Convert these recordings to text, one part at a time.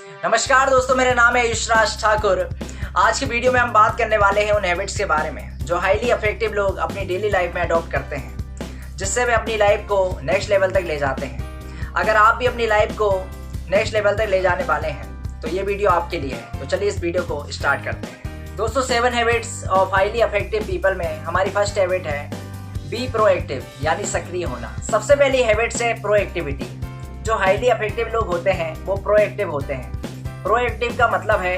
नमस्कार दोस्तों, मेरा नाम है यशराज ठाकुर। आज की वीडियो में हम बात करने वाले हैं उन हैबिट्स के बारे में जो हाईली इफेक्टिव लोग अपनी डेली लाइफ में अडॉप्ट करते हैं, जिससे वे अपनी लाइफ को नेक्स्ट लेवल तक ले जाते हैं। अगर आप भी अपनी लाइफ को नेक्स्ट लेवल तक ले जाने वाले हैं तो ये वीडियो आपके लिए है। तो चलिए इस वीडियो को स्टार्ट करते हैं। दोस्तों, 7 habits of highly effective people में हमारी फर्स्ट हैबिट है बी प्रोएक्टिव, यानी सक्रिय होना। सबसे पहली हैबिट्स है प्रोएक्टिविटी। जो हाईली इफेक्टिव लोग होते हैं वो प्रोएक्टिव होते हैं। प्रोएक्टिव का मतलब है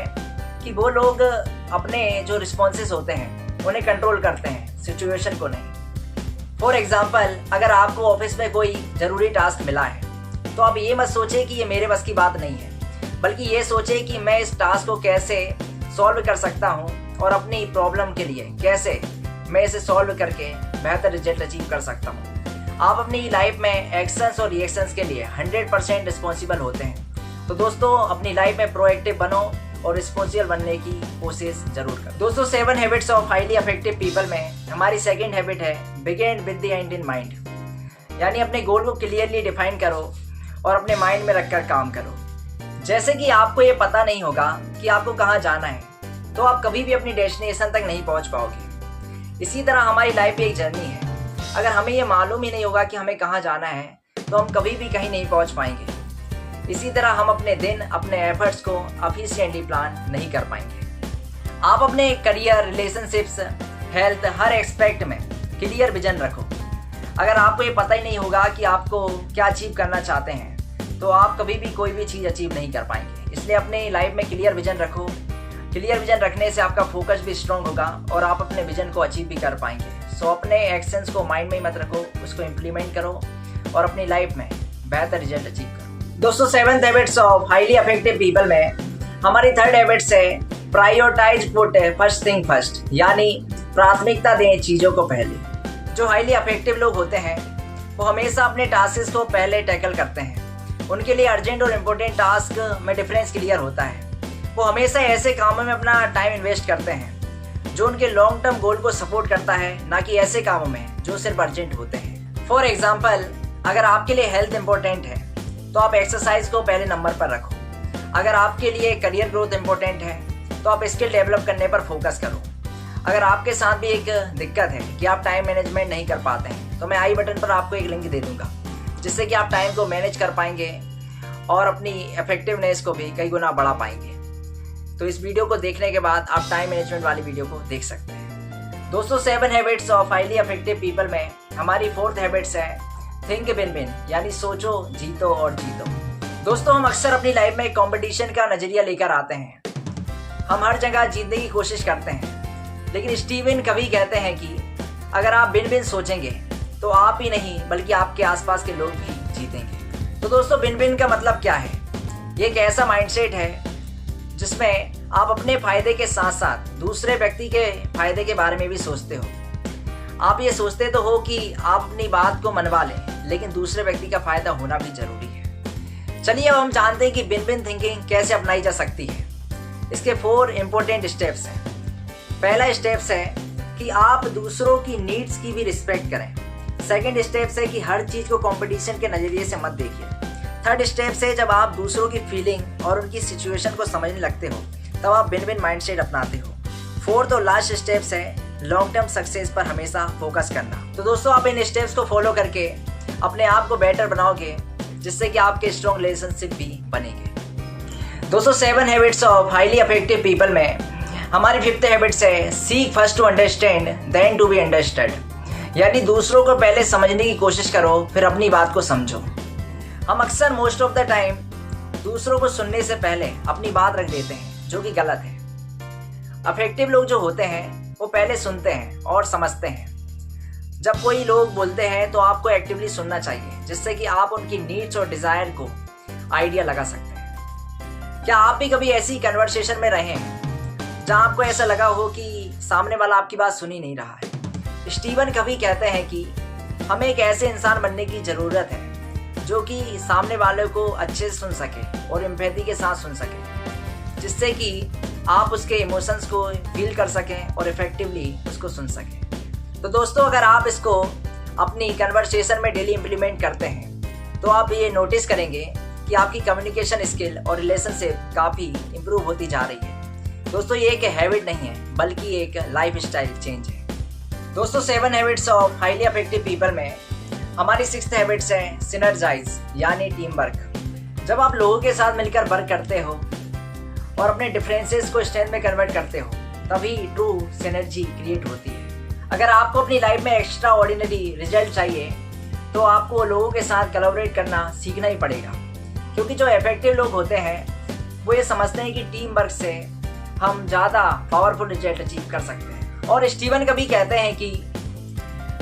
कि वो लोग अपने जो रिस्पॉन्सेस होते हैं उन्हें कंट्रोल करते हैं, सिचुएशन को नहीं। फॉर एग्जाम्पल, अगर आपको ऑफिस में कोई ज़रूरी टास्क मिला है तो आप ये मत सोचें कि ये मेरे बस की बात नहीं है, बल्कि ये सोचें कि मैं इस टास्क को कैसे सॉल्व कर सकता हूँ और अपनी प्रॉब्लम के लिए कैसे मैं इसे सॉल्व करके बेहतर रिजल्ट अचीव कर सकता हूँ। आप अपनी लाइफ में एक्शंस और रिएक्शंस के लिए 100% रिस्पॉन्सिबल होते हैं। तो दोस्तों, अपनी लाइफ में प्रोएक्टिव बनो और रिस्पॉन्सिबल बनने की कोशिश जरूर करो। दोस्तों, 7 habits of highly effective people में हमारी सेकंड हैबिट है begin with the and in mind, यानी अपने गोल को क्लियरली डिफाइन करो और अपने माइंड में रखकर काम करो। जैसे कि आपको ये पता नहीं होगा कि आपको कहाँ जाना है तो आप कभी भी अपनी डेस्टिनेशन तक नहीं पहुँच पाओगे। इसी तरह हमारी लाइफ भी एक जर्नी है। अगर हमें ये मालूम ही नहीं होगा कि हमें कहाँ जाना है तो हम कभी भी कहीं नहीं पहुँच पाएंगे। इसी तरह हम अपने दिन, अपने एफर्ट्स को एफिशिएंटली प्लान नहीं कर पाएंगे। आप अपने करियर, रिलेशनशिप्स, हेल्थ, हर एस्पेक्ट में क्लियर विजन रखो। अगर आपको ये पता ही नहीं होगा कि आपको क्या अचीव करना चाहते हैं तो आप कभी भी कोई भी चीज़ अचीव नहीं कर पाएंगे। इसलिए अपने लाइफ में क्लियर विजन रखो। क्लियर विजन रखने से आपका फोकस भी स्ट्रॉन्ग होगा और आप अपने विजन को अचीव भी कर पाएंगे। सो अपने एक्शंस को माइंड में ही मत रखो, उसको इम्प्लीमेंट करो और अपनी लाइफ में बेहतर रिजल्ट अचीव करो। दोस्तों, 7 habits of highly effective people में हमारी थर्ड हैबिट्स है prioritize put first thing first, यानी प्राथमिकता दें चीज़ों को पहले। जो हाईली इफेक्टिव लोग होते हैं वो हमेशा अपने टास्क को पहले टैकल करते हैं। उनके लिए अर्जेंट और इम्पोर्टेंट टास्क में डिफरेंस क्लियर होता है। वो हमेशा ऐसे कामों में अपना टाइम इन्वेस्ट करते हैं जो उनके लॉन्ग टर्म गोल को सपोर्ट करता है, ना कि ऐसे कामों में जो सिर्फ अर्जेंट होते हैं। फॉर एग्जाम्पल, अगर आपके लिए हेल्थ इंपॉर्टेंट है तो आप एक्सरसाइज को पहले नंबर पर रखो। अगर आपके लिए करियर ग्रोथ इंपॉर्टेंट है तो आप स्किल डेवलप करने पर फोकस करो। अगर आपके साथ भी एक दिक्कत है कि आप टाइम मैनेजमेंट नहीं कर पाते हैं तो मैं आई बटन पर आपको एक लिंक दे दूंगा, जिससे कि आप टाइम को मैनेज कर पाएंगे और अपनी इफेक्टिवनेस को भी कई गुना बढ़ा पाएंगे। तो इस वीडियो को देखने के बाद आप टाइम मैनेजमेंट वाली वीडियो को देख सकते हैं। दोस्तों, 7 habits of highly effective people में हमारी फोर्थ हैबिट्स है थिंक विन विन, यानी सोचो, जीतो और जीतो। दोस्तों, हम अक्सर अपनी लाइफ में कंपटीशन का नजरिया लेकर आते हैं। हम हर जगह जीतने की कोशिश करते हैं, लेकिन स्टीवन कवी कहते हैं कि अगर आप विन विन सोचेंगे तो आप ही नहीं बल्कि आपके आसपास के लोग भी जीतेंगे। तो दोस्तों, विन विन का मतलब क्या है? ये एक ऐसा माइंडसेट है जिसमें आप अपने फायदे के साथ साथ दूसरे व्यक्ति के फायदे के बारे में भी सोचते हो। आप ये सोचते तो हो कि आप अपनी बात को मनवा लें, लेकिन दूसरे व्यक्ति का फायदा होना भी जरूरी है। चलिए अब हम जानते हैं कि विन विन थिंकिंग कैसे अपनाई जा सकती है। इसके 4 इंपॉर्टेंट स्टेप्स हैं। पहला स्टेप्स है कि आप दूसरों की नीड्स की भी रिस्पेक्ट करें। सेकंड स्टेप्स है कि हर चीज़ को कंपटीशन के नज़रिए से मत देखिए। थर्ड स्टेप्स है जब आप दूसरों की फीलिंग और उनकी सिचुएशन को समझने लगते हो तब आप विन विन माइंडसेट अपनाते हो। फोर्थ और लास्ट स्टेप्स है लॉन्ग टर्म सक्सेस पर हमेशा फोकस करना। तो दोस्तों, आप इन स्टेप्स को फॉलो करके अपने आप को बेटर बनाओगे, जिससे कि आपके स्ट्रॉन्ग रिलेशनशिप भी बनेंगे। दोस्तों, 7 habits of highly effective people में हमारी 5th हैबिट्स है seek first to understand then to be understood, यानी दूसरों को पहले समझने की कोशिश करो फिर अपनी बात को समझो। हम अक्सर मोस्ट ऑफ द टाइम दूसरों को सुनने से पहले अपनी बात रख देते हैं, जो कि गलत है। इफेक्टिव लोग जो होते हैं वो पहले सुनते हैं और समझते हैं। जब कोई लोग बोलते हैं तो आपको एक्टिवली सुनना चाहिए, जिससे कि आप उनकी नीड्स और डिज़ायर को आइडिया लगा सकते हैं। क्या आप भी कभी ऐसी कन्वर्सेशन में रहे हैं जहां आपको ऐसा लगा हो कि सामने वाला आपकी बात सुन ही नहीं रहा है? स्टीवन कवी कहते हैं कि हमें एक ऐसे इंसान बनने की ज़रूरत है जो कि सामने वाले को अच्छे से सुन सके और एम्पैथी के साथ सुन सके, जिससे कि आप उसके इमोशंस को फील कर सकें और इफेक्टिवली उसको सुन सकें। तो दोस्तों, अगर आप इसको अपनी कन्वर्सेशन में डेली इम्प्लीमेंट करते हैं तो आप ये नोटिस करेंगे कि आपकी कम्युनिकेशन स्किल और रिलेशनशिप काफ़ी इम्प्रूव होती जा रही है। दोस्तों ये एक हैबिट नहीं है बल्कि एक लाइफ स्टाइल चेंज है। दोस्तों 7 habits of highly effective people में हमारी 6th हैबिट्स है सिनर्जाइज यानी टीम वर्क। जब आप लोगों के साथ मिलकर वर्क करते हो और अपने डिफरेंसेस को स्ट्रेंथ में कन्वर्ट करते हो तभी ट्रू सिनर्जी क्रिएट होती है। अगर आपको अपनी लाइफ में एक्स्ट्रा ऑर्डिनरी रिजल्ट चाहिए तो आपको लोगों के साथ कोलैबोरेट करना सीखना ही पड़ेगा, क्योंकि जो इफेक्टिव लोग होते हैं वो ये समझते हैं कि टीम वर्क से हम ज़्यादा पावरफुल रिजल्ट अचीव कर सकते हैं। और स्टीवन कभी कहते हैं कि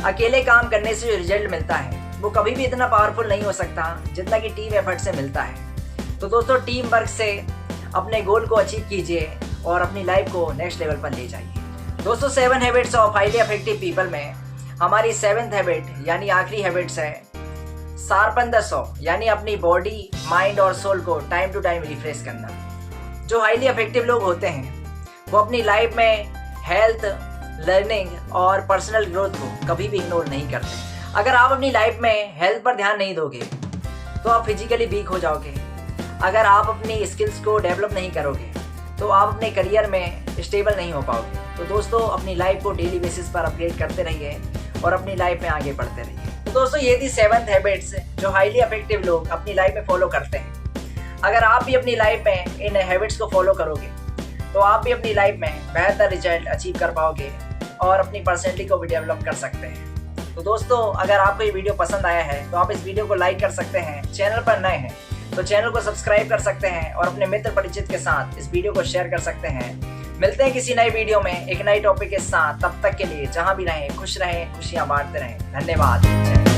अकेले काम करने से जो रिजल्ट मिलता है वो कभी भी इतना पावरफुल नहीं हो सकता जितना कि टीम एफर्ट से मिलता है। तो दोस्तों टीम वर्क से अपने गोल को अचीव कीजिए और अपनी लाइफ को नेक्स्ट लेवल पर ले जाइए। दोस्तों 7 habits of highly effective people में हमारी 7th हैबिट यानी आखिरी हैबिट्स है शार्पन द सॉ यानी अपनी बॉडी, माइंड और सोल को टाइम टू टाइम रिफ्रेश करना। जो हाईली इफेक्टिव लोग होते हैं वो अपनी लाइफ में हेल्थ, लर्निंग और पर्सनल ग्रोथ को कभी भी इग्नोर नहीं करते। अगर आप अपनी लाइफ में हेल्थ पर ध्यान नहीं दोगे तो आप फिजिकली वीक हो जाओगे। अगर आप अपनी स्किल्स को डेवलप नहीं करोगे तो आप अपने करियर में स्टेबल नहीं हो पाओगे। तो दोस्तों अपनी लाइफ को डेली बेसिस पर अपग्रेड करते रहिए और अपनी लाइफ में आगे बढ़ते रहिए। तो दोस्तों ये थी 7th हैबिट्स जो हाईली इफेक्टिव लोग अपनी लाइफ में फॉलो करते हैं। अगर आप भी अपनी लाइफ में इन हैबिट्स को फॉलो करोगे तो आप भी अपनी लाइफ में बेहतर रिजल्ट अचीव कर पाओगे और अपनी पर्सनैलिटी को भी डेवलप कर सकते हैं। तो दोस्तों अगर आपको ये वीडियो पसंद आया है तो आप इस वीडियो को लाइक कर सकते हैं। चैनल पर नए हैं तो चैनल को सब्सक्राइब कर सकते हैं और अपने मित्र परिचित के साथ इस वीडियो को शेयर कर सकते हैं। मिलते हैं किसी नई वीडियो में एक नई टॉपिक के साथ। तब तक के लिए जहां भी रहें खुश रहें, खुशियां बांटते रहें। धन्यवाद।